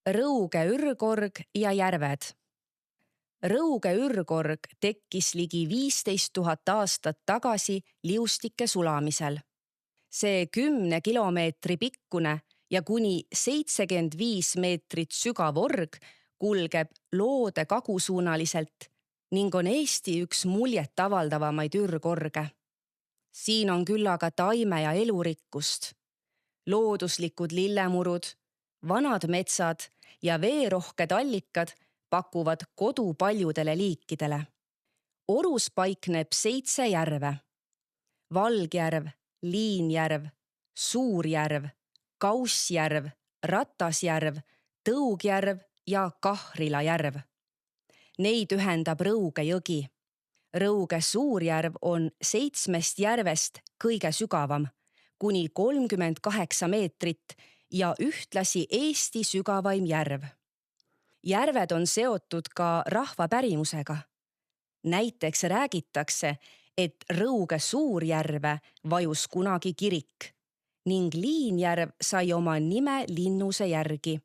Rõuge ürgorg ja järved. Rõuge ürgorg tekkis ligi 15 000 aastat tagasi liustike sulamisel. See 10 kilomeetri pikkune ja kuni 75 meetrit sügav org kulgeb loode kagusuunaliselt ning on Eesti üks muljet avaldavamaid ürgorge. Siin on küllaga taime- ja elurikkust. Looduslikud lillemurud, vanad metsad ja veerohked allikad pakuvad kodu paljudele liikidele. Orus paikneb 7 järve. Valgjärv, Liinjärv, Suurjärv, Kaussjärv, Ratasjärv, Tõugjärv ja Kahrila järv. Neid ühendab Rõuge jõgi. Rõuge Suurjärv on 7 järvest kõige sügavam, kuni 38 meetrit ja ühtlasi Eesti sügavaim järv. Järved on seotud ka rahvapärimusega. Näiteks räägitakse, et Rõuge Suurjärve vajus kunagi kirik ning Liinjärv sai oma nime linnuse järgi,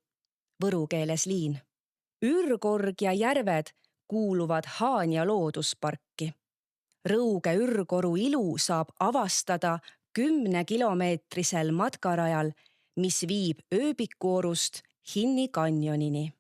võru keeles liin. Ürgorg ja järved kuuluvad Haanja loodusparki. Rõuge ürgoru ilu saab avastada 10-kilomeetrisel matkarajal, mis viib Ööbikuorust Hinni kanjonini.